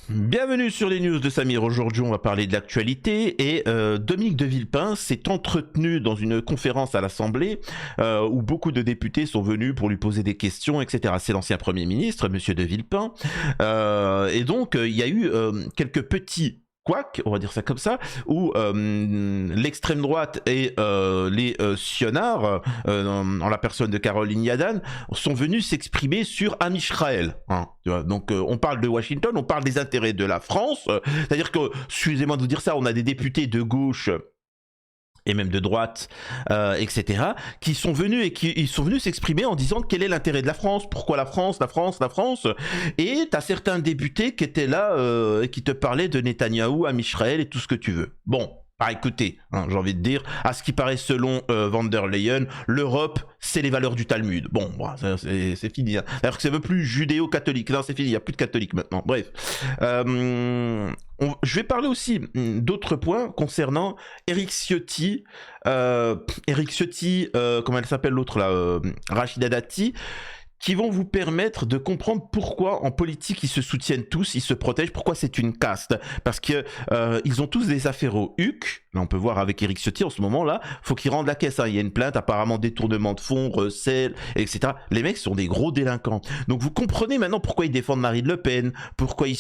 Bienvenue sur les news de Samir. Aujourd'hui, on va parler de l'actualité et Dominique de Villepin s'est entretenu dans une conférence à l'Assemblée où beaucoup de députés sont venus pour lui poser des questions, etc. C'est l'ancien Premier ministre, Monsieur de Villepin. Et donc, il y a eu quelques petits couacs, on va dire ça comme ça, où l'extrême droite et les sionards, en la personne de Caroline Yadan, sont venus s'exprimer sur Amisraël. Hein, tu vois. Donc on parle de Washington, on parle des intérêts de la France, c'est-à-dire que, excusez-moi de vous dire ça, on a des députés de gauche et même de droite, etc., qui sont venus s'exprimer en disant quel est l'intérêt de la France, pourquoi la France, et t'as certains députés qui étaient là et qui te parlaient de Netanyahou, Amisraël et tout ce que tu veux. Bon, écoutez, hein, j'ai envie de dire, à ce qui paraît selon van der Leyen, l'Europe, c'est les valeurs du Talmud. Bon, c'est fini. Hein. Alors que ça veut plus judéo-catholique. Non, c'est fini, il n'y a plus de catholiques maintenant. Bref. Je vais parler aussi d'autres points concernant Éric Ciotti. Comment elle s'appelle l'autre là Rachida Dati, qui vont vous permettre de comprendre pourquoi en politique ils se soutiennent tous, ils se protègent, pourquoi c'est une caste. Parce que ils ont tous des affaires au HUC. Là on peut voir avec Éric Ciotti en ce moment là, faut qu'il rende la caisse. Hein. Il y a une plainte, apparemment détournement de fonds, recel, etc. Les mecs sont des gros délinquants. Donc vous comprenez maintenant pourquoi ils défendent Marine Le Pen, pourquoi ils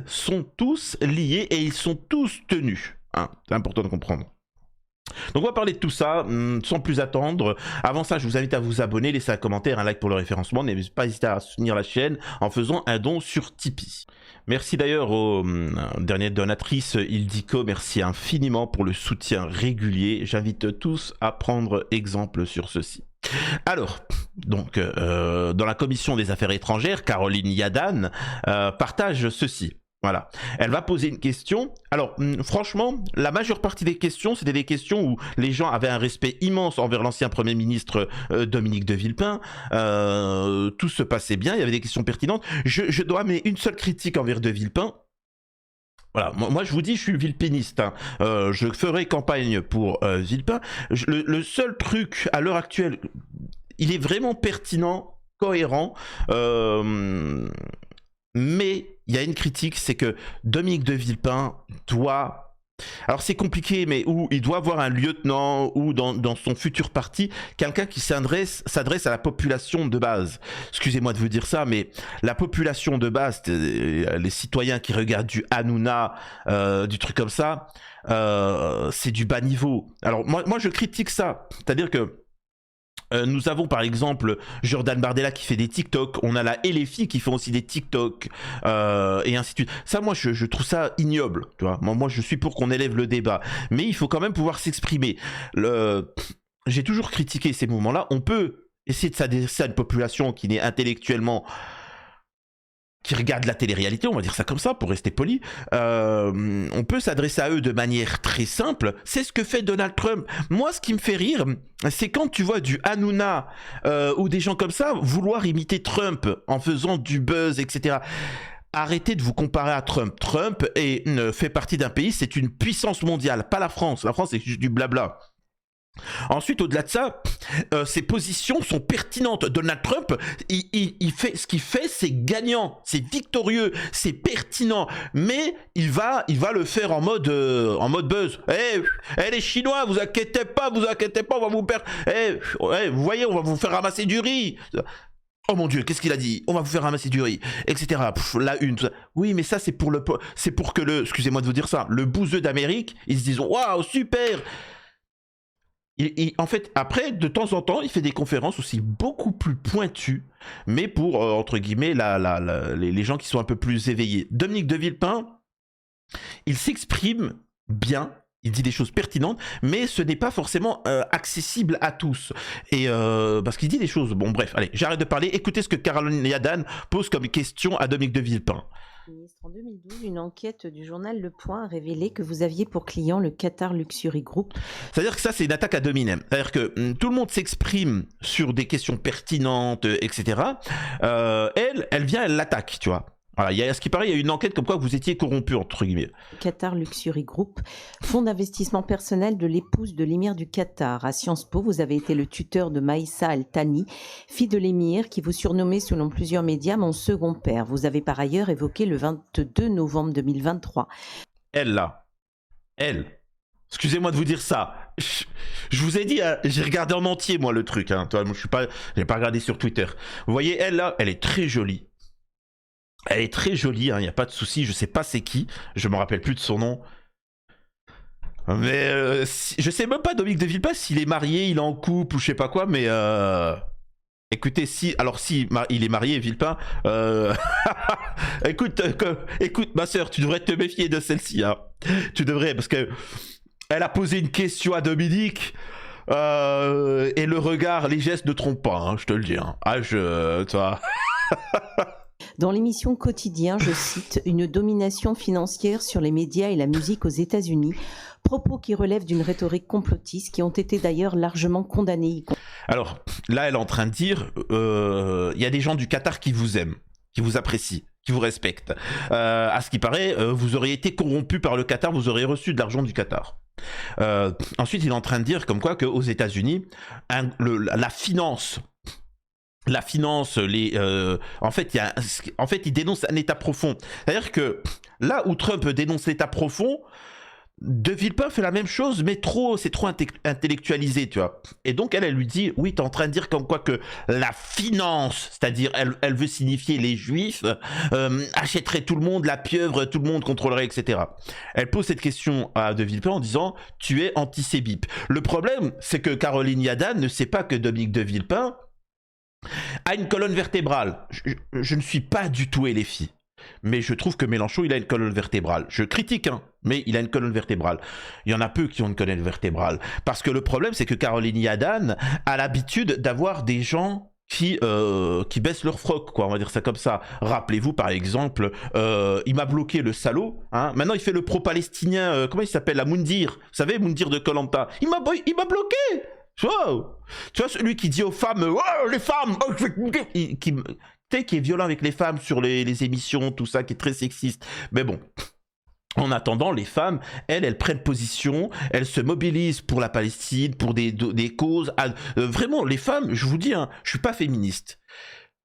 sont tous liés et ils sont tous tenus. Hein. C'est important de comprendre. Donc on va parler de tout ça sans plus attendre. Avant ça, je vous invite à vous abonner, laisser un commentaire, un like pour le référencement. N'hésitez pas à soutenir la chaîne en faisant un don sur Tipeee. Merci d'ailleurs aux dernières donatrices Ildico, merci infiniment pour le soutien régulier. J'invite tous à prendre exemple sur ceci. Alors, donc, dans la commission des affaires étrangères, Caroline Yadan partage ceci. Voilà. Elle va poser une question. Alors, franchement, la majeure partie des questions, c'était des questions où les gens avaient un respect immense envers l'ancien Premier ministre Dominique de Villepin. Tout se passait bien, il y avait des questions pertinentes. Je dois amener une seule critique envers de Villepin. Voilà, moi je vous dis, je suis villepiniste. Hein. Je ferai campagne pour Villepin. Le seul truc à l'heure actuelle, il est vraiment pertinent, cohérent, mais il y a une critique, c'est que Dominique de Villepin doit... Alors c'est compliqué, mais où il doit avoir un lieutenant ou dans son futur parti, quelqu'un qui s'adresse à la population de base. Excusez-moi de vous dire ça, mais la population de base, les citoyens qui regardent du Hanouna, du truc comme ça, c'est du bas niveau. Alors moi je critique ça, c'est-à-dire que nous avons par exemple Jordan Bardella qui fait des TikTok, on a la LFI qui font aussi des TikTok et ainsi de suite. Ça moi je trouve ça ignoble, tu vois. Moi je suis pour qu'on élève le débat, mais il faut quand même pouvoir s'exprimer. J'ai toujours critiqué ces moments-là. On peut essayer de s'adresser à une population qui n'est intellectuellement, qui regardent la télé-réalité, on va dire ça comme ça, pour rester poli, on peut s'adresser à eux de manière très simple. C'est ce que fait Donald Trump. Moi, ce qui me fait rire, c'est quand tu vois du Hanouna ou des gens comme ça vouloir imiter Trump en faisant du buzz, etc. Arrêtez de vous comparer à Trump. Trump fait partie d'un pays, c'est une puissance mondiale, pas la France. La France, c'est juste du blabla. Ensuite, au-delà de ça, ses positions sont pertinentes. Donald Trump, il fait ce qu'il fait, c'est gagnant, c'est victorieux, c'est pertinent, mais il va le faire en mode buzz. Les Chinois, vous inquiétez pas, on va vous perdre. Vous voyez, on va vous faire ramasser du riz. Oh mon Dieu, qu'est-ce qu'il a dit? On va vous faire ramasser du riz, etc. La une, tout ça. Oui, mais ça, c'est pour que excusez-moi de vous dire ça, le bouseux d'Amérique, ils se disent waouh, super. En fait, après, de temps en temps, il fait des conférences aussi beaucoup plus pointues, mais pour, entre guillemets, les gens qui sont un peu plus éveillés. Dominique de Villepin, il s'exprime bien, il dit des choses pertinentes, mais ce n'est pas forcément accessible à tous. Et parce qu'il dit des choses... Bon, bref, allez, j'arrête de parler. Écoutez ce que Caroline Yadan pose comme question à Dominique de Villepin. En 2012, une enquête du journal Le Point a révélé que vous aviez pour client le Qatar Luxury Group. C'est-à-dire que ça, c'est une attaque à dominem. C'est-à-dire que tout le monde s'exprime sur des questions pertinentes, etc. Elle vient, elle l'attaque, tu vois. Voilà, à ce qui paraît, il y a une enquête comme quoi vous étiez corrompu, entre guillemets. Qatar Luxury Group, fonds d'investissement personnel de l'épouse de l'émir du Qatar. À Sciences Po, vous avez été le tuteur de Maïssa Al-Thani, fille de l'émir, qui vous surnommait selon plusieurs médias mon second père. Vous avez par ailleurs évoqué le 22 novembre 2023. Elle, là. Elle. Excusez-moi de vous dire ça. Je vous ai dit, hein, j'ai regardé en entier, moi, le truc. Hein. Toi, moi, je n'ai pas regardé sur Twitter. Vous voyez, elle, là, elle est très jolie. Elle est très jolie, il n'y a pas de souci. Je sais pas c'est qui. Je me rappelle plus de son nom. Mais je sais même pas, Dominique de Villepin, s'il est marié, il est en couple ou je sais pas quoi. Mais écoutez, si il est marié, Villepin. Écoute, ma sœur, tu devrais te méfier de celle-ci. Hein. Tu devrais, parce que elle a posé une question à Dominique. Et le regard, les gestes ne trompent pas, hein, je te le dis. Hein. Ah, tu vois. Dans l'émission Quotidien, je cite, une domination financière sur les médias et la musique aux États-Unis, propos qui relèvent d'une rhétorique complotiste qui ont été d'ailleurs largement condamnés. Alors là, elle est en train de dire, il y a des gens du Qatar qui vous aiment, qui vous apprécient, qui vous respectent. À ce qui paraît, vous auriez été corrompu par le Qatar, vous auriez reçu de l'argent du Qatar. Ensuite, il est en train de dire comme quoi qu'aux États-Unis, la finance, en fait, il dénonce un état profond. C'est-à-dire que là où Trump dénonce l'état profond, De Villepin fait la même chose, mais c'est trop intellectualisé, tu vois. Et donc elle lui dit, oui, t'es en train de dire comme quoi que la finance, c'est-à-dire elle veut signifier les juifs, achèterait tout le monde, la pieuvre, tout le monde contrôlerait, etc. Elle pose cette question à De Villepin en disant, tu es antisémite. Le problème, c'est que Caroline Yadan ne sait pas que Dominique de Villepin a une colonne vertébrale. Je ne suis pas du tout LFI. Mais je trouve que Mélenchon, il a une colonne vertébrale. Je critique, hein, mais il a une colonne vertébrale. Il y en a peu qui ont une colonne vertébrale. Parce que le problème, c'est que Caroline Yadan a l'habitude d'avoir des gens qui baissent leur froc, quoi, on va dire ça comme ça. Rappelez-vous, par exemple, il m'a bloqué le salaud. Hein. Maintenant, il fait le pro-palestinien, comment il s'appelle, la Moundir. Vous savez, Moundir de Koh Lanta. Il m'a bloqué. Wow. Tu vois, celui qui dit aux femmes, oh, les femmes, oh, qui est violent avec les femmes sur les émissions, tout ça, qui est très sexiste. Mais bon, en attendant, les femmes, elles prennent position, elles se mobilisent pour la Palestine, pour des causes. Vraiment, les femmes, je vous dis, hein, je suis pas féministe,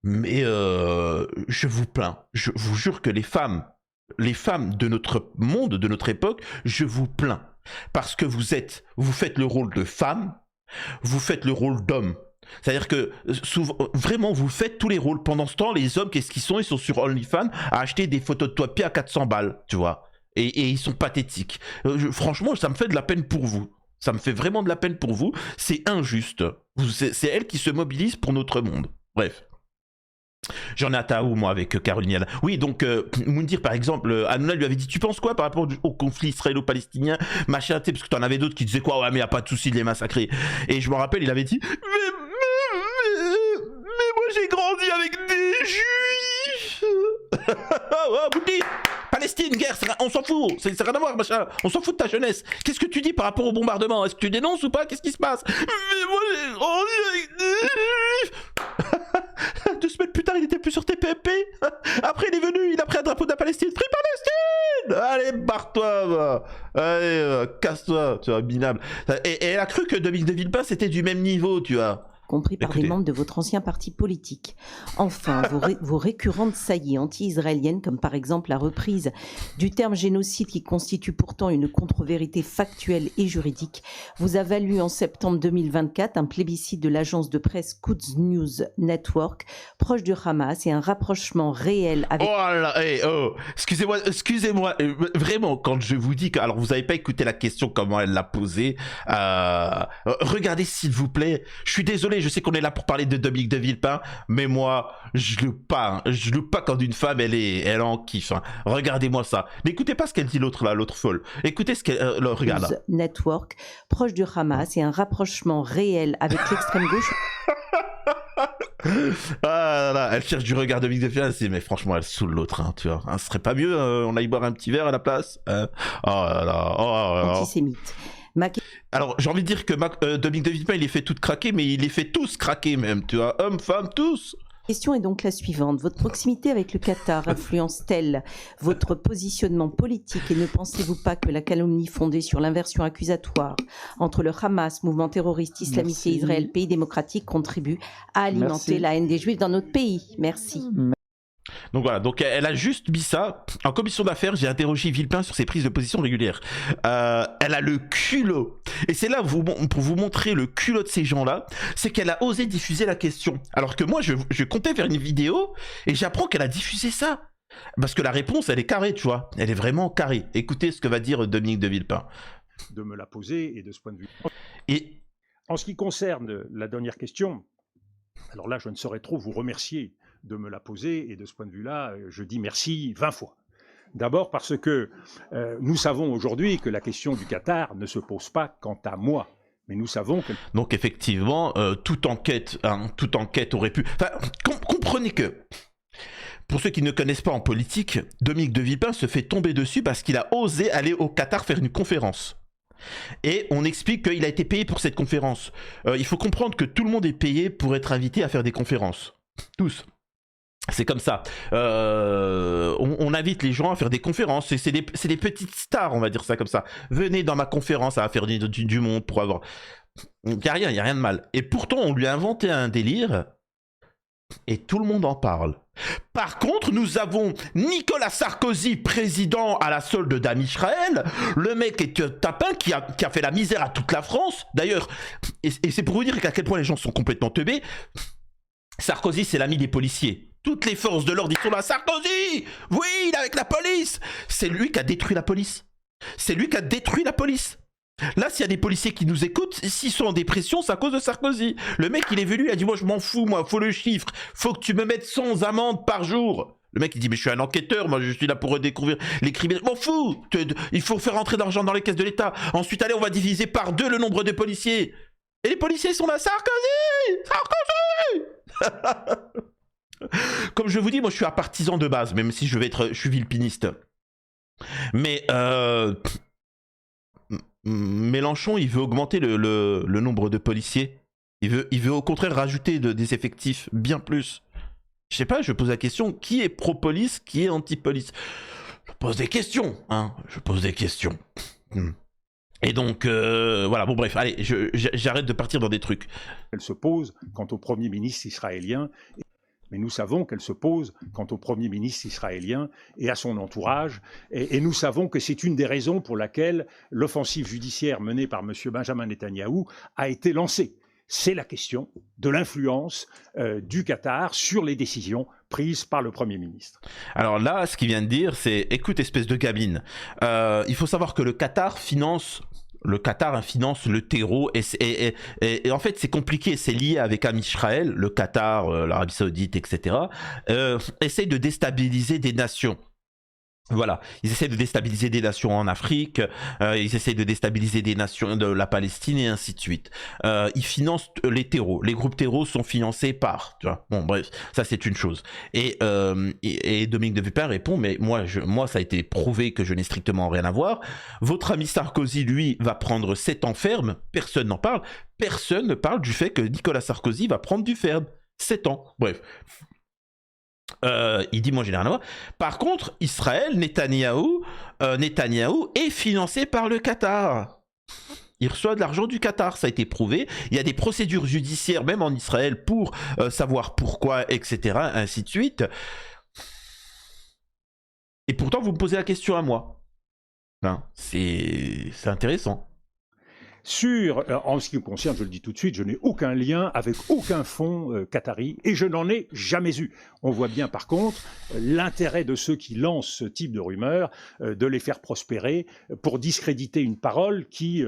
mais je vous plains. Je vous jure que les femmes de notre monde, de notre époque, je vous plains. Parce que vous faites le rôle de femme, vous faites le rôle d'homme. C'est-à-dire que souvent, vraiment, vous faites tous les rôles. Pendant ce temps, les hommes, qu'est-ce qu'ils sont? Ils sont sur OnlyFans à acheter des photos de toi de pied à 400 balles, tu vois. Et ils sont pathétiques. Franchement, ça me fait de la peine pour vous. Ça me fait vraiment de la peine pour vous. C'est injuste. C'est elle qui se mobilise pour notre monde. Bref. J'en ai atteint où, moi, avec Caroline Yadan. Oui, donc, Moundir, par exemple, Hanouna lui avait dit, tu penses quoi par rapport au conflit israélo-palestinien, machin, parce que t'en avais d'autres qui disaient quoi, ouais, mais y a pas de souci de les massacrer. Et je me rappelle, il avait dit, mais moi, j'ai grandi avec des juifs. Oh, Moundir, Palestine, guerre, on s'en fout, c'est rien à voir, machin, on s'en fout de ta jeunesse. Qu'est-ce que tu dis par rapport au bombardement? Est-ce que tu dénonces ou pas? Qu'est-ce qui se passe? Mais moi, j'ai grandi avec des juifs. 2 semaines plus tard, il était plus sur TPMP. Après, il est venu, il a pris un drapeau de la Palestine. Free Palestine! Allez, barre-toi, allez, casse-toi, tu vois, minable. Et elle a cru que Dominique de Villepin, c'était du même niveau, tu vois. Compris par des membres de votre ancien parti politique. Enfin, vos récurrentes saillies anti-israéliennes, comme par exemple la reprise du terme génocide qui constitue pourtant une contre-vérité factuelle et juridique, vous a valu en septembre 2024 un plébiscite de l'agence de presse Quds News Network, proche du Hamas, et un rapprochement réel avec... Oh là, hey, oh, excusez-moi, vraiment, quand je vous dis que... Alors, vous n'avez pas écouté la question, comment elle l'a posée. Regardez, s'il vous plaît. Je suis désolé, je sais qu'on est là pour parler de Dominique de Villepin, mais moi, je loupe pas quand une femme, elle en kiffe. Hein. Regardez-moi ça. N'écoutez pas ce qu'elle dit l'autre folle. Écoutez ce qu'elle... regarde là. Network, proche du Hamas, et un rapprochement réel avec l'extrême gauche. Ah là là, elle cherche du regard de Dominique de Villepin, mais franchement, elle saoule l'autre, hein, tu vois. Hein, ce serait pas mieux, on aille boire un petit verre à la place. Oh là là, oh là là. Antisémite. Alors, j'ai envie de dire que Dominique de Villepin, il les fait toutes craquer, mais il les fait tous craquer même, tu vois. Hommes, femmes, tous. question est donc la suivante. Votre proximité avec le Qatar influence-t-elle votre positionnement politique et ne pensez-vous pas que la calomnie fondée sur l'inversion accusatoire entre le Hamas, mouvement terroriste islamiste, et Israël, pays démocratique, contribue à alimenter la haine des Juifs dans notre pays? Merci. Donc voilà, donc elle a juste mis ça. En commission d'affaires, j'ai interrogé Villepin sur ses prises de position régulières. Elle a le culot. Et c'est là, pour vous montrer le culot de ces gens-là, c'est qu'elle a osé diffuser la question. Alors que moi, je comptais faire une vidéo et j'apprends qu'elle a diffusé ça. Parce que la réponse, elle est carrée, tu vois. Elle est vraiment carrée. Écoutez ce que va dire Dominique de Villepin. De me la poser et de ce point de vue. Et en ce qui concerne la dernière question, alors là, je ne saurais trop vous remercier de me la poser, et de ce point de vue-là, je dis merci 20 fois. D'abord parce que nous savons aujourd'hui que la question du Qatar ne se pose pas quant à moi, mais nous savons que... Donc effectivement, toute enquête aurait pu... Enfin, comprenez que, pour ceux qui ne connaissent pas en politique, Dominique de Villepin se fait tomber dessus parce qu'il a osé aller au Qatar faire une conférence. Et on explique qu'il a été payé pour cette conférence. Il faut comprendre que tout le monde est payé pour être invité à faire des conférences. Tous. C'est comme ça. On invite les gens à faire des conférences. C'est des petites stars, on va dire ça comme ça. Venez dans ma conférence à faire du monde pour avoir... Il n'y a rien de mal. Et pourtant, on lui a inventé un délire et tout le monde en parle. Par contre, nous avons Nicolas Sarkozy, président à la solde d'Amisraël. Le mec est un tapin qui a fait la misère à toute la France. D'ailleurs, et c'est pour vous dire à quel point les gens sont complètement teubés. Sarkozy, c'est l'ami des policiers. Toutes les forces de l'ordre, ils sont là. Sarkozy, oui, il est avec la police. C'est lui qui a détruit la police. C'est lui qui a détruit la police. Là, s'il y a des policiers qui nous écoutent, s'ils sont en dépression, c'est à cause de Sarkozy. Le mec, il est venu, il a dit, moi, je m'en fous, moi, faut le chiffre. Faut que tu me mettes 100 amendes par jour. Le mec, il dit, mais je suis un enquêteur, moi, je suis là pour redécouvrir les criminels. M'en fous. Il faut faire rentrer de l'argent dans les caisses de l'État. Ensuite, allez, on va diviser par 2 le nombre de policiers. Et les policiers sont là, Sarkozy, Sarkozy. Comme je vous dis, moi je suis un partisan de base, même si je suis villepiniste. Mais Mélenchon, il veut augmenter le nombre de policiers. Il veut au contraire rajouter des effectifs bien plus. Je sais pas, je pose la question, qui est pro-police, qui est anti-police? Je pose des questions, hein. Je pose des questions. Et donc, voilà, bon bref, allez, j'arrête de partir dans des trucs. Elle se pose quant au Premier ministre israélien. Mais nous savons qu'elle se pose quant au Premier ministre israélien et à son entourage. Et nous savons que c'est une des raisons pour laquelle l'offensive judiciaire menée par M. Benjamin Netanyahou a été lancée. C'est la question de l'influence du Qatar sur les décisions prises par le Premier ministre. Alors là, ce qu'il vient de dire, c'est, écoute, espèce de gamine, il faut savoir que le Qatar finance le terreau et en fait c'est compliqué, c'est lié avec Amisraël, le Qatar, l'Arabie Saoudite, etc. Essayent de déstabiliser des nations. Voilà, ils essaient de déstabiliser des nations en Afrique, ils essaient de déstabiliser des nations de la Palestine et ainsi de suite. Ils financent les terreaux, les groupes terreaux sont financés par, tu vois. Bon bref, ça c'est une chose. Et Dominique de Villepin répond, mais moi ça a été prouvé que je n'ai strictement rien à voir. Votre ami Sarkozy, lui, va prendre 7 ans ferme, personne n'en parle. Personne ne parle du fait que Nicolas Sarkozy va prendre du ferme. 7 ans, bref. Il dit moi j'ai rien à voir. Par contre, Israël, Netanyahou est financé par le Qatar. Il reçoit de l'argent du Qatar, ça a été prouvé. Il y a des procédures judiciaires même en Israël pour savoir pourquoi, etc. Ainsi de suite. Et pourtant vous me posez la question à moi. Hein, c'est intéressant. En ce qui me concerne, je le dis tout de suite, je n'ai aucun lien avec aucun fonds qatari et je n'en ai jamais eu. On voit bien par contre l'intérêt de ceux qui lancent ce type de rumeurs, de les faire prospérer pour discréditer une parole qui,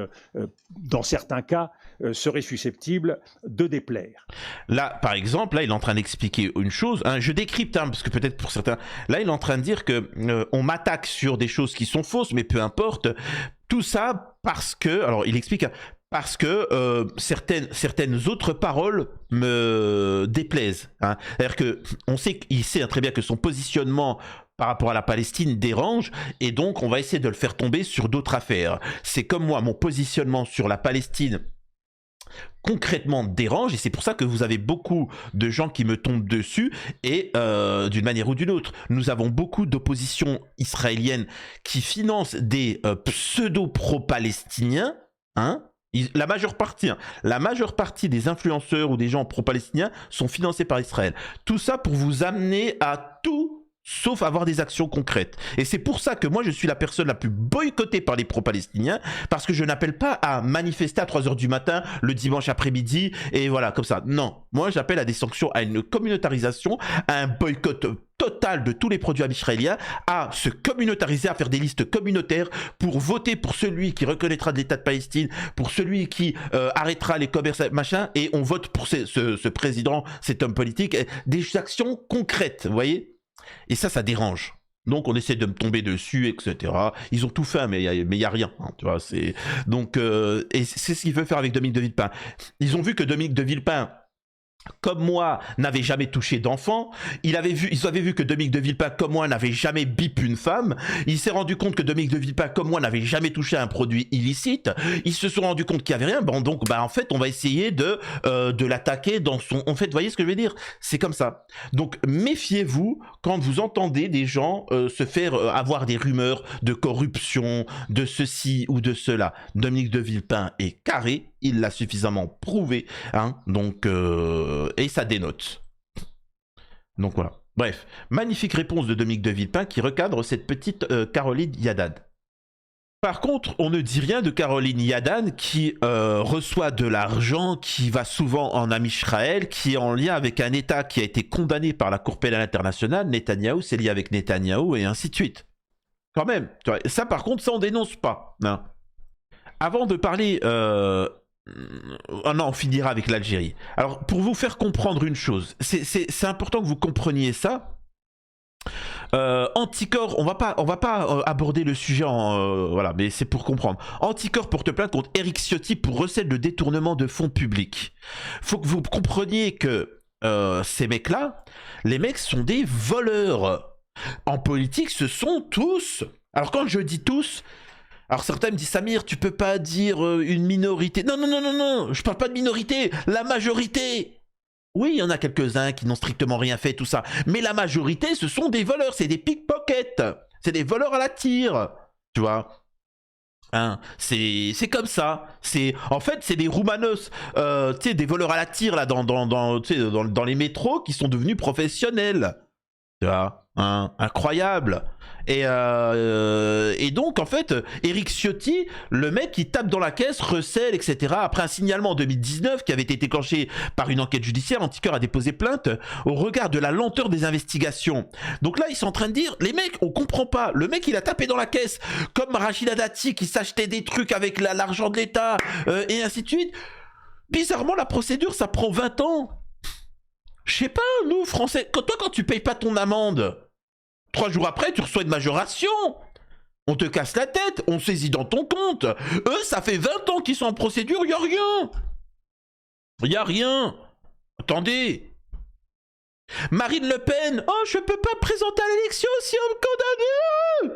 dans certains cas, serait susceptible de déplaire. Là, par exemple, là, il est en train d'expliquer une chose. Hein, je décrypte, hein, parce que peut-être pour certains... Là, il est en train de dire que on m'attaque sur des choses qui sont fausses, mais peu importe. Tout ça parce que... Alors, il explique... Parce que certaines autres paroles me déplaisent. Hein. C'est-à-dire qu'il sait très bien que son positionnement par rapport à la Palestine dérange, et donc on va essayer de le faire tomber sur d'autres affaires. C'est comme moi, mon positionnement sur la Palestine concrètement dérange, et c'est pour ça que vous avez beaucoup de gens qui me tombent dessus, et d'une manière ou d'une autre, nous avons beaucoup d'opposition israélienne qui financent des pseudo-pro-palestiniens, hein. La majeure partie des influenceurs ou des gens pro-palestiniens sont financés par Israël. Tout ça pour vous amener à tout sauf avoir des actions concrètes. Et c'est pour ça que moi, je suis la personne la plus boycottée par les pro-palestiniens, parce que je n'appelle pas à manifester à 3h du matin, le dimanche après-midi, et voilà, comme ça. Non, moi, j'appelle à des sanctions, à une communautarisation, à un boycott total de tous les produits israéliens, à se communautariser, à faire des listes communautaires pour voter pour celui qui reconnaîtra de l'État de Palestine, pour celui qui arrêtera les commerces, machin, et on vote pour ce président, cet homme politique, des actions concrètes, vous voyez. Et ça dérange. Donc on essaie de me tomber dessus, etc. Ils ont tout fait, mais il y a rien. Hein, tu vois, donc et c'est ce qu'il veut faire avec Dominique de Villepin. Ils ont vu que Dominique de Villepin, comme moi, n'avait jamais touché d'enfant. Ils avaient vu que Dominique de Villepin, comme moi, n'avait jamais bip une femme. Il s'est rendu compte que Dominique de Villepin, comme moi, n'avait jamais touché un produit illicite. Ils se sont rendus compte qu'il n'y avait rien. Bon, donc, en fait, on va essayer de l'attaquer dans son... En fait, vous voyez ce que je veux dire? C'est comme ça. Donc, méfiez-vous quand vous entendez des gens se faire avoir des rumeurs de corruption, de ceci ou de cela. Dominique de Villepin est carré. Il l'a suffisamment prouvé, hein, donc, et ça dénote. Donc voilà. Bref, magnifique réponse de Dominique de Villepin qui recadre cette petite Caroline Yadan. Par contre, on ne dit rien de Caroline Yadan qui reçoit de l'argent, qui va souvent en Israël, qui est en lien avec un État qui a été condamné par la Cour pénale internationale, Netanyahou, c'est lié avec Netanyahou et ainsi de suite. Quand même, ça par contre, ça on dénonce pas. Hein. Avant de parler... Oh non, on finira avec l'Algérie. Alors, pour vous faire comprendre une chose, c'est important que vous compreniez ça. Anticor, on va pas aborder le sujet voilà, mais c'est pour comprendre. Anticor porte plainte contre Éric Ciotti pour recel de détournement de fonds publics. Faut que vous compreniez que ces mecs-là, les mecs sont des voleurs. En politique, ce sont tous. Alors quand je dis tous. Alors certains me disent, Samir, tu peux pas dire une minorité. Non, je parle pas de minorité, la majorité. Oui, il y en a quelques-uns qui n'ont strictement rien fait, tout ça. Mais la majorité, ce sont des voleurs, c'est des pickpockets. C'est des voleurs à la tire, tu vois. Hein, c'est comme ça. En fait, c'est des Roumanos, tu sais, des voleurs à la tire là, dans les métros qui sont devenus professionnels. Tu vois, hein, incroyable. Et donc, en fait, Éric Ciotti, le mec qui tape dans la caisse, recèle, etc. Après un signalement en 2019 qui avait été déclenché par une enquête judiciaire, Anticor a déposé plainte au regard de la lenteur des investigations. Donc là, ils sont en train de dire, les mecs, on comprend pas. Le mec, il a tapé dans la caisse, comme Rachida Dati qui s'achetait des trucs avec l'argent de l'État, et ainsi de suite. Bizarrement, la procédure, ça prend 20 ans. Je sais pas, nous, Français, quand tu payes pas ton amende... 3 jours après, tu reçois une majoration. On te casse la tête, on saisit dans ton compte. Eux, ça fait 20 ans qu'ils sont en procédure, il n'y a rien. Il n'y a rien. Attendez. Marine Le Pen, oh, je peux pas me présenter à l'élection si on me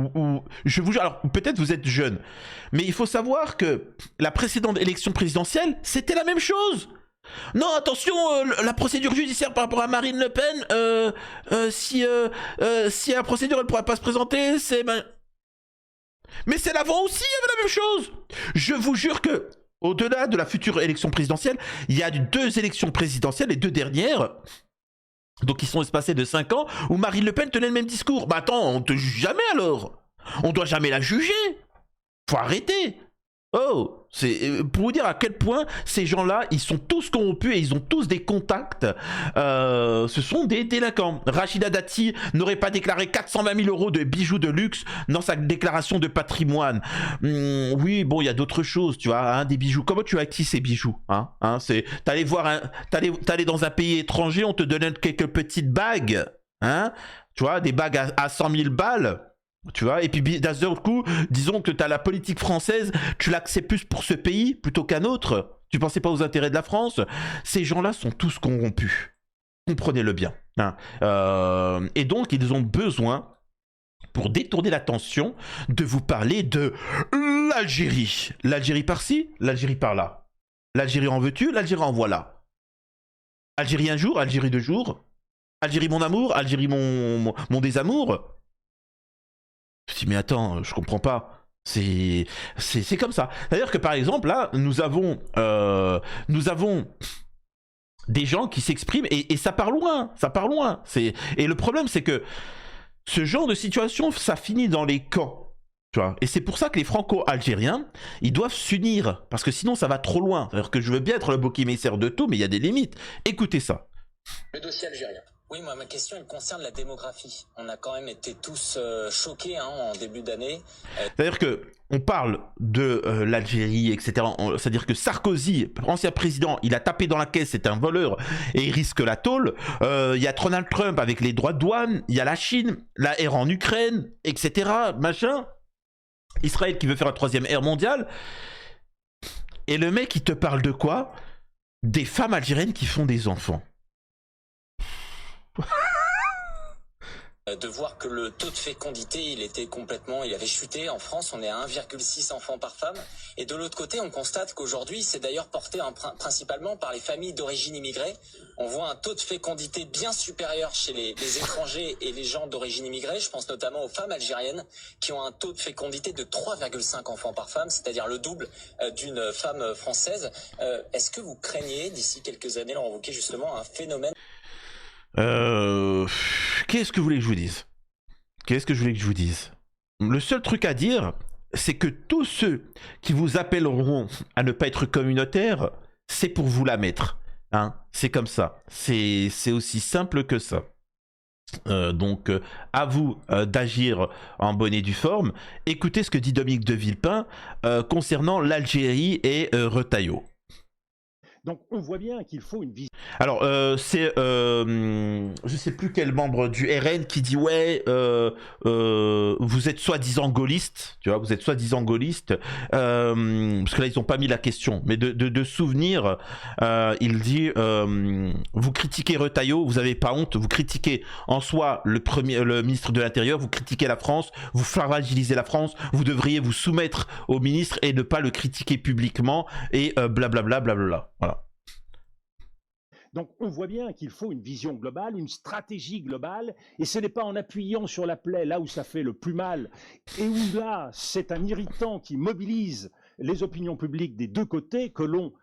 condamne. Je vous jure, alors peut-être vous êtes jeune, mais il faut savoir que la précédente élection présidentielle, c'était la même chose. Non, attention, la procédure judiciaire par rapport à Marine Le Pen, si la procédure elle ne pourra pas se présenter, c'est... Mais c'est l'avant aussi, il y avait la même chose. Je vous jure que, au-delà de la future élection présidentielle, il y a 2 élections présidentielles, les 2 dernières, donc qui sont espacées de 5 ans, où Marine Le Pen tenait le même discours. Bah attends, on te juge jamais alors. On doit jamais la juger. Faut arrêter. Oh, c'est pour vous dire à quel point ces gens-là, ils sont tous corrompus et ils ont tous des contacts. Ce sont des délinquants. Rachida Dati n'aurait pas déclaré 420 000 € de bijoux de luxe dans sa déclaration de patrimoine. Oui, bon, il y a d'autres choses, tu vois, hein, des bijoux. Comment tu as acquis ces bijoux, hein, c'est, t'allais dans un pays étranger, on te donnait quelques petites bagues, hein, tu vois, des bagues à 100 000 balles. Tu vois, et puis d'un seul coup, disons que tu as la politique française, tu l'acceptes plus pour ce pays plutôt qu'un autre. Tu pensais pas aux intérêts de la France. Ces gens-là sont tous corrompus. Comprenez-le bien. Hein. Et donc, ils ont besoin, pour détourner l'attention, de vous parler de l'Algérie. L'Algérie par-ci, l'Algérie par-là. L'Algérie en veux-tu? L'Algérie en voilà. Algérie un jour, Algérie 2 jours. Algérie mon amour, Algérie mon désamour. Je me dis mais attends, je comprends pas. C'est comme ça. D'ailleurs que par exemple là, nous avons des gens qui s'expriment et ça part loin, ça part loin. Et le problème c'est que ce genre de situation, ça finit dans les camps. Tu vois, et c'est pour ça que les franco-algériens, ils doivent s'unir, parce que sinon ça va trop loin. C'est-à-dire que je veux bien être le bouc émissaire de tout, mais il y a des limites. Écoutez ça. Le dossier algérien. Oui, moi, ma question, elle concerne la démographie. On a quand même été tous choqués en début d'année. C'est-à-dire que on parle de l'Algérie, etc. C'est-à-dire que Sarkozy, ancien président, il a tapé dans la caisse, c'est un voleur et il risque la tôle. Il y a Donald Trump avec les droits de douane, il y a la Chine, la guerre en Ukraine, etc. Machin. Israël qui veut faire un 3e guerre mondiale. Et le mec, il te parle de quoi? Des femmes algériennes qui font des enfants. De voir que le taux de fécondité, il avait chuté. En France, on est à 1,6 enfants par femme. Et de l'autre côté, on constate qu'aujourd'hui, c'est d'ailleurs porté principalement par les familles d'origine immigrée. On voit un taux de fécondité bien supérieur chez les étrangers et les gens d'origine immigrée. Je pense notamment aux femmes algériennes qui ont un taux de fécondité de 3,5 enfants par femme, c'est-à-dire le double d'une femme française. Est-ce que vous craignez, d'ici quelques années, Laurent Wauquiez, justement, un phénomène... Qu'est-ce que vous voulez que je vous dise? Qu'est-ce que je voulais que je vous dise? Le seul truc à dire, c'est que tous ceux qui vous appelleront à ne pas être communautaires, c'est pour vous la mettre. Hein, c'est comme ça. C'est aussi simple que ça. Donc, à vous d'agir en bonne et due forme. Écoutez ce que dit Dominique de Villepin concernant l'Algérie et Retailleau. Donc on voit bien qu'il faut une vision. Alors c'est je sais plus quel membre du RN qui dit ouais vous êtes soi-disant gaulliste, tu vois, vous êtes soi-disant gaulliste parce que là ils ont pas mis la question, mais de souvenir il dit vous critiquez Retailleau, vous avez pas honte, vous critiquez en soi le ministre de l'Intérieur, vous critiquez la France, vous fragilisez la France, vous devriez vous soumettre au ministre et ne pas le critiquer publiquement et blablabla blablabla. Voilà. Donc on voit bien qu'il faut une vision globale, une stratégie globale, et ce n'est pas en appuyant sur la plaie là où ça fait le plus mal, et où là c'est un irritant qui mobilise les opinions publiques des deux côtés que l'on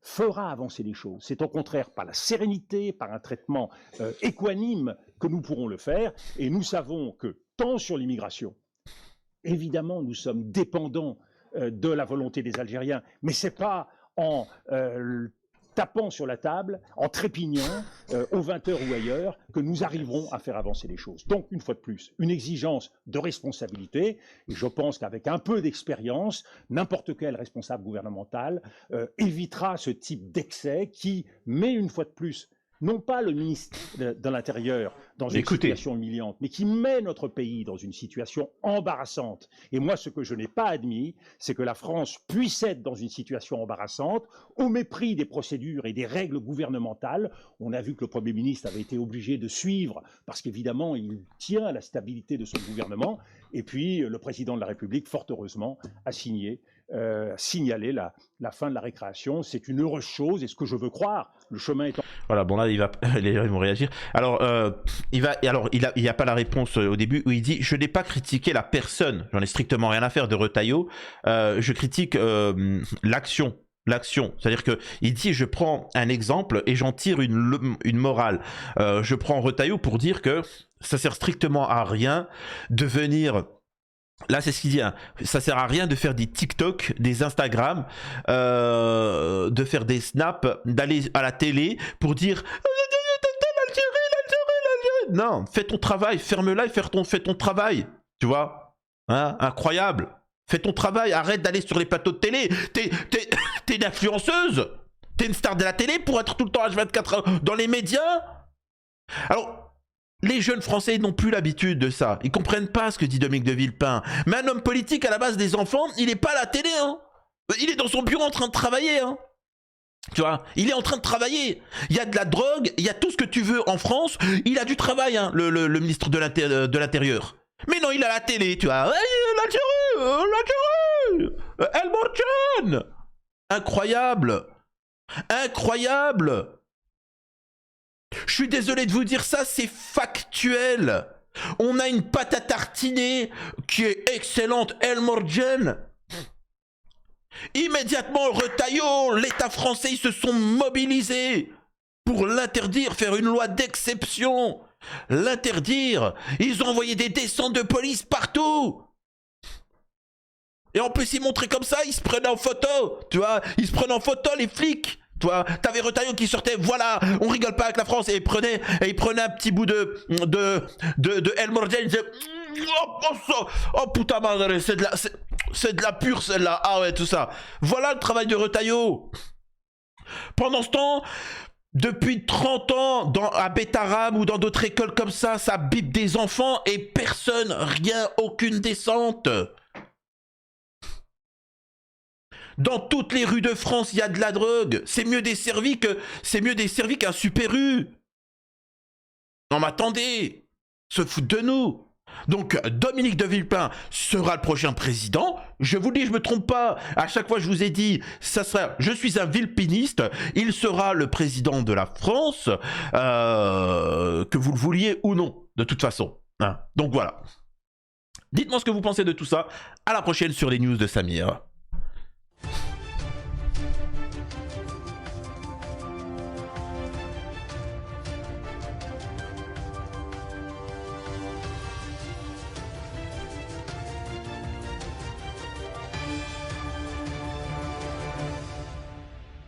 fera avancer les choses. C'est au contraire par la sérénité, par un traitement équanime que nous pourrons le faire, et nous savons que tant sur l'immigration, évidemment nous sommes dépendants de la volonté des Algériens, mais c'est pas en tapant sur la table, en trépignant, aux 20h ou ailleurs, que nous arriverons à faire avancer les choses. Donc, une fois de plus, une exigence de responsabilité, et je pense qu'avec un peu d'expérience, n'importe quel responsable gouvernemental évitera ce type d'excès qui met une fois de plus, non pas le ministre de l'Intérieur dans une situation humiliante, mais qui met notre pays dans une situation embarrassante. Et moi, ce que je n'ai pas admis, c'est que la France puisse être dans une situation embarrassante, au mépris des procédures et des règles gouvernementales. On a vu que le Premier ministre avait été obligé de suivre, parce qu'évidemment, il tient à la stabilité de son gouvernement. Et puis, le président de la République, fort heureusement, a signalé la fin de la récréation. C'est une heureuse chose, et ce que je veux croire, le chemin étant... Voilà, bon là, les gens vont réagir. Alors, il n'y a pas la réponse au début où il dit « Je n'ai pas critiqué la personne, j'en ai strictement rien à faire de Retailleau, je critique l'action. » C'est-à-dire que il dit je prends un exemple et j'en tire une morale. Je prends Retailleau pour dire que ça sert strictement à rien de venir. Là, c'est ce qu'il dit. Hein. Ça sert à rien de faire des TikTok, des Instagram, de faire des snaps, d'aller à la télé pour dire l'Algérie. Non, fais ton travail, ferme-la et fais ton travail. Tu vois, hein, incroyable. Fais ton travail, arrête d'aller sur les plateaux de télé. T'es une influenceuse. T'es une star de la télé pour être tout le temps H24 dans les médias. Alors, les jeunes Français n'ont plus l'habitude de ça. Ils comprennent pas ce que dit Dominique de Villepin. Mais un homme politique à la base des enfants, il est pas à la télé. Hein. Il est dans son bureau en train de travailler. Hein. Tu vois, il est en train de travailler. Il y a de la drogue, il y a tout ce que tu veux en France. Il a du travail, hein, le ministre de l'Intérieur. Mais non, il a la télé, tu vois. L'Algérie, El Morjan. Incroyable. Incroyable. Je suis désolé de vous dire ça, c'est factuel. On a une pâte à tartiner qui est excellente, El Morgen. Immédiatement, Retailleau, l'État français, ils se sont mobilisés pour l'interdire, faire une loi d'exception. L'interdire. Ils ont envoyé des descentes de police partout. Et en plus, ils montraient comme ça, ils se prenaient en photo. Tu vois, ils se prenaient en photo, les flics. Tu vois, t'avais Retailleau qui sortait, voilà, on rigole pas avec la France, et il prenait un petit bout de El Morgen, il disait, oh putain madre, c'est de la pure celle-là, ah ouais, tout ça. Voilà le travail de Retailleau. Pendant ce temps, depuis 30 ans, à Betaram ou dans d'autres écoles comme ça bip des enfants et personne, rien, aucune descente. Dans toutes les rues de France, il y a de la drogue. C'est mieux desservi qu'un Super U. Non mais attendez, se foutent de nous. Donc Dominique de Villepin sera le prochain président. Je vous dis, je me trompe pas. À chaque fois, je vous ai dit, je suis un villepiniste. Il sera le président de la France, que vous le vouliez ou non, de toute façon. Hein. Donc voilà. Dites-moi ce que vous pensez de tout ça. À la prochaine sur les news de Samir.